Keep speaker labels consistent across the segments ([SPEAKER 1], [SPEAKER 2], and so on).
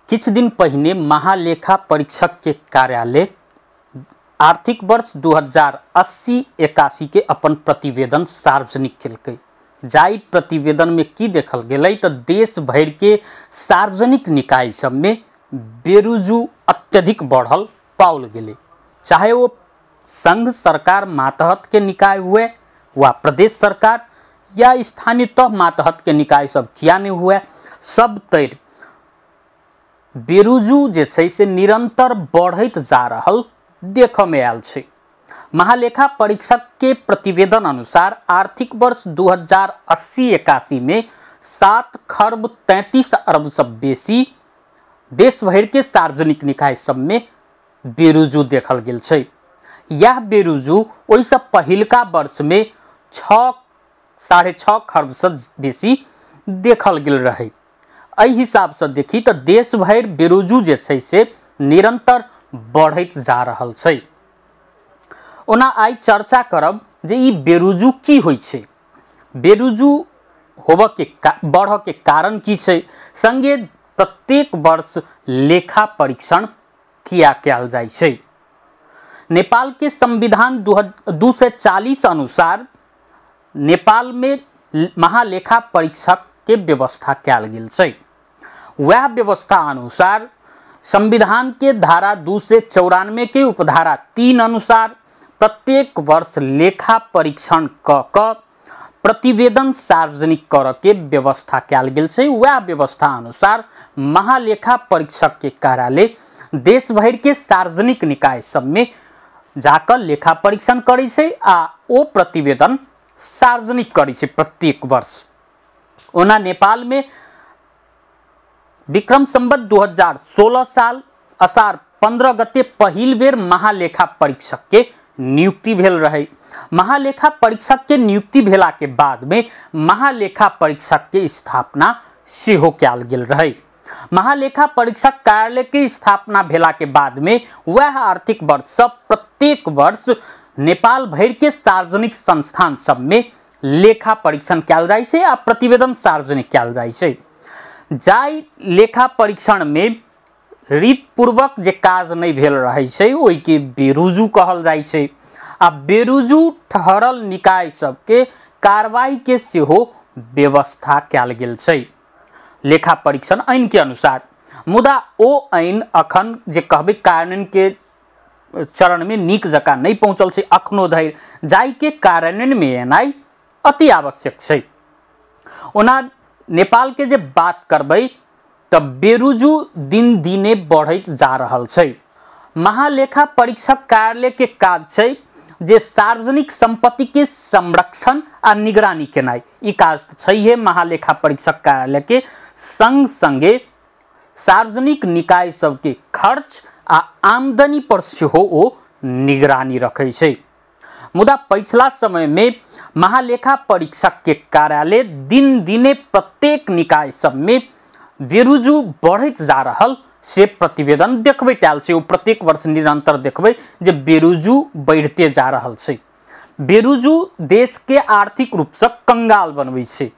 [SPEAKER 1] किछ दिन पहिने महालेखा परीक्षक के कार्यालय आर्थिक वर्ष 2080-81 के अपन प्रतिवेदन सार्वजनिक केलकै। जाहि प्रतिवेदन में की देखल गेलै तो देश भर के सार्वजनिक निकाय सब में बेरोजू अत्यधिक बढ़ल पाओल गेलै, चाहे वो संघ सरकार मातहत के निकाय हुए वा प्रदेश सरकार या स्थानीय तह मातहत के निकाय सब किया नहीं हुए, सब तर बेरोजू जे छै से निरंतर बढ़त जा रहल देख में आयल छै। महालेखा परीक्षक के प्रतिवेदन अनुसार आर्थिक वर्ष 2080-81 में 7 खर्ब 33 अरब से बेसी देश भर के सार्वजनिक निकाय सब में बेरोजू देखल गेल छै। यह बेरोजू ओहि से पहिलका वर्ष में 6.5 खर्ब से बेसी देखल गेल रहे। एहि हिसाब से देखी तो देश भर बेरोजू जे छै से निरंतर बढ़त जा रहल छै। ओना आई चर्चा करब जे ई बेरोजू की होय छै, बेरोजू होबऽ के बढ़ के कारण की छै, संगे प्रत्येक वर्ष लेखा परीक्षण किया कयल जाइ छै। नेपाल के संविधान 240 अनुसार नेपाल में महालेखा परीक्षक के व्यवस्था कयल गेल छै। वह व्यवस्था अनुसार संविधान के धारा 294 के उपधारा 3 अनुसार प्रत्येक वर्ष लेखा परीक्षण क प्रतिवेदन सार्वजनिक कर के व्यवस्था कयल गेल छै। वह व्यवस्था अनुसार महालेखा परीक्षक के कार्यालय देश भर के सार्वजनिक निकाय सब में जाकर लेखा परीक्षण करे छै आ ओ प्रतिवेदन सार्वजनिक करे छै प्रत्येक वर्ष। ओना नेपाल में विक्रम संवत 2016 साल असार 15 गते पहिल बेर महालेखा परीक्षक के नियुक्ति भेल रहे। महालेखा परीक्षक के नियुक्ति भेला के बाद में महालेखा परीक्षक के स्थापना सेहो कयल गेल रहे। महालेखा परीक्षक कार्यालय के स्थापना भेला के बाद में वह आर्थिक वर्ष सब प्रत्येक वर्ष नेपाल भर के सार्वजनिक संस्थान सब में लेखा परीक्षण कयल जाइ छै आ प्रतिवेदन सार्वजनिक कयल जाइ छै। जाहि लेखा परीक्षण में रीतपूर्वक जे काज नहीं भेल रहे छै ओहि के बेरोजू कहल जाइ छै आ बेरोजू ठहरल निकाय सबके कार्रवाई के सेहो व्यवस्था कयल गेल छै लेखा परीक्षण आइन के अनुसार। मुदा ओ आइन अखन जे कहबै कार्यान्वयन के चरण में नीक जकाँ नहीं पहुँचल छै अखनो धरि, जाहि के कार्यान्वयन में एनाइ अति आवश्यक छै। ओना नेपाल के जे बात करबै तो बेरोजू दिन दिने बढ़त जा रहल छै। महालेखा परीक्षक कार्यालय के काज छै जे सार्वजनिक संपत्ति के संरक्षण आ निगरानी केनाइ, ई काज छै महालेखा परीक्षक कार्यालय के। संग संगे सार्वजनिक निकाय सबके खर्च आ आमदनी पर सेहो ओ निगरानी रखै छै। मुदा पिछला समय में महालेखा परीक्षक के कार्यालय दिन दिने प्रत्येक निकाय सब में बेरोजू बढ़त जा रहल से प्रतिवेदन देखबै कयल छै। ओ प्रत्येक वर्ष निरंतर देखबै जे बेरोजू बढ़ते जा रहल छै। बेरोजू देश के आर्थिक रूप से कंगाल बनबै छै।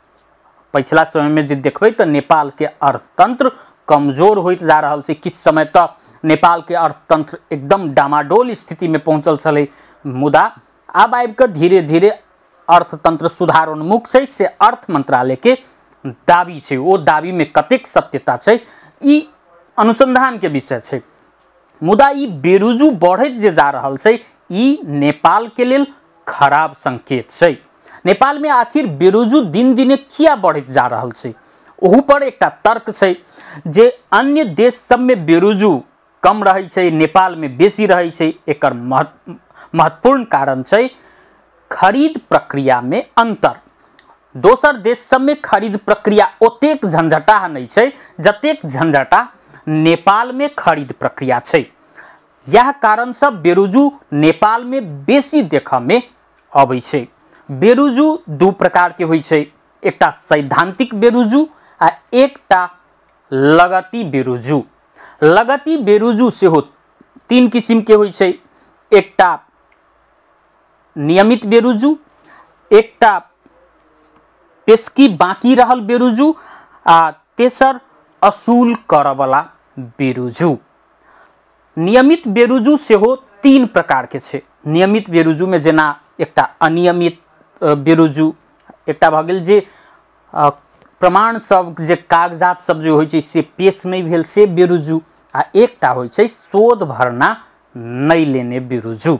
[SPEAKER 1] पिछला समय में जे देखबै तो नेपाल के अर्थतंत्र कमजोर होइत जा रहल छै। किछ समय तक नेपाल के अर्थतंत्र एकदम डामाडोल स्थिति में पहुंचल छलै, मुदा आब आबि कऽ धीरे धीरे अर्थतंत्र सुधारोन्मुख छै से अर्थ मंत्रालय के दाबी छै। ओ दाबी में कतेक सत्यता छै ई अनुसंधान के विषय छै। मुदा ई बेरोजू बढ़त जे जा रहल छै ई नेपाल के लेल खराब संकेत छै। नेपाल में आखिर बेरोजू दिन दिने किया बढ़त जा रहल छै, ओहू पर एकटा तर्क छै जे अन्य देश सब में बेरोजू कम रहे छै, नेपाल में बेसी रहे छै। एकर महत्वपूर्ण कारण छै खरीद प्रक्रिया में अंतर। दोसर देश सब में खरीद प्रक्रिया ओतेक झंझटा नहीं छै जतेक झंझटा नेपाल में खरीद प्रक्रिया छै। यह कारण से बेरोजू नेपाल में बेसी देखा में अबै छै। बेरोजू दू प्रकार के होइ छै, एकटा सैद्धांतिक बेरोजू आ एकटा लगती बेरोजू। लगती बेरोजू सेहो 3 किस्म के होइ छै, एकटा नियमित बेरोजू, एकटा पेशकी बाकी रहल बेरोजू आ तेसर असूल करवाला बेरुजु। नियमित बेरुजु सेहो 3 प्रकार के छे। नियमित बेरुजु में जेना एकटा अनियमित बेरुजु, एकटा भ गेल जे प्रमाण सब जे कागजात सब जे होइ छै से पेश नहीं भेल से बेरुजु, आ एकटा होइ छै शोध भरना नहीं लेने बेरुजु।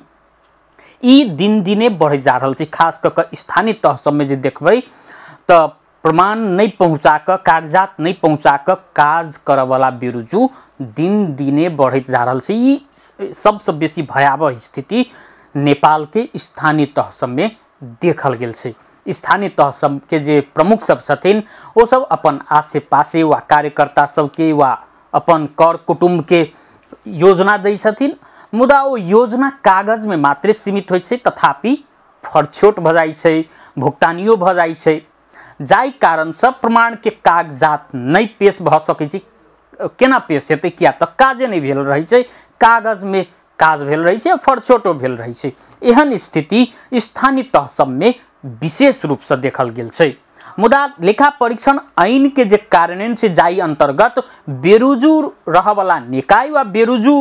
[SPEAKER 1] ई दिन दिने बढ़ जा रहल छै, खास क के स्थानीय तह सब में जे देखबै त प्रमाण नहीं पहुँचा क, कागजात नहीं पहुँचा क काज करे वाला बेरुजु दिन दिने बढ़त जा रहल छै। ई सबसे बेसी भयावह स्थिति नेपाल के स्थानीय तह सब में देखल गेल छै। स्थानीय तह सब के जे प्रमुख सब छथिन ओ सब अपन आसे पासे वा कार्यकर्ता सबके वा अपन कर कुटुम्ब के योजना दै छथिन, मुदा ओ योजना कागज में मात्रे सीमित होइ छै, तथापि फरछोट भ जाइ छै, भुगतानियो भ जाइ छै, जाहि कारण से प्रमाण के कागजात नहीं पेश भ सकै छै। केना पेश हेतै, किया त काजे नहीं भेल रहै छै, कागज में काज भेल रहै छै, फरछोटो भेल रहै छै। एहन स्थिति स्थानीय तह सब में विशेष रूप से देखल गेल छै। मुदा लेखा परीक्षण ऐन के जे कार्यान्वयन छै, जाहि अंतर्गत बेरुजु रह वाला निकाय वा बेरुजु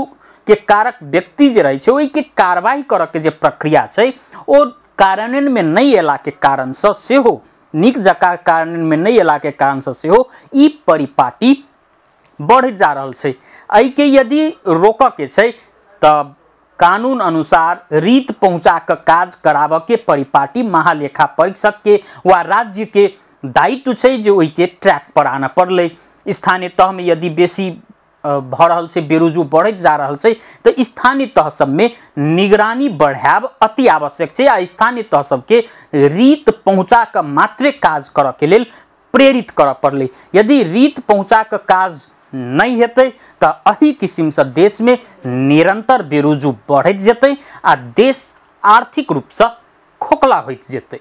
[SPEAKER 1] के कारक व्यक्ति जे रहै छै ओहि के कार्रवाई करऽ के जे प्रक्रिया छै ओ कार्यान्वयन में नहीं एला के कारण से सेहो, नीक जकाँ कार्यान्वयन में नहीं एला के कारण से सेहो ई परिपाटी बढ़ जा रहल छै। एहि के यदि रोकऽ के छै त कानून अनुसार रीत पहुँचा कर काज कराबऽ के परिपाटी महालेखा परीक्षक के वा राज्य के दायित्व छै जे ओहि के ट्रैक पर आना पड़लै। स्थानीय तह में यदि बेसी भ रहल छै, बेरुजु बढ़त जा रहल छै, तो स्थानीय तह सब में निगरानी बढ़ाब अति आवश्यक छै आ स्थानीय तह सब के रीत पहुँचा कर मात्रे काज करऽ के लेल प्रेरित करऽ पड़लै। यदि रीत पहुँचा कर काज नहीं हेतै त एही किसिम से देश में निरंतर बेरुजु बढ़त जेतै आ देश आर्थिक रूप से खोखला होइत जेतै।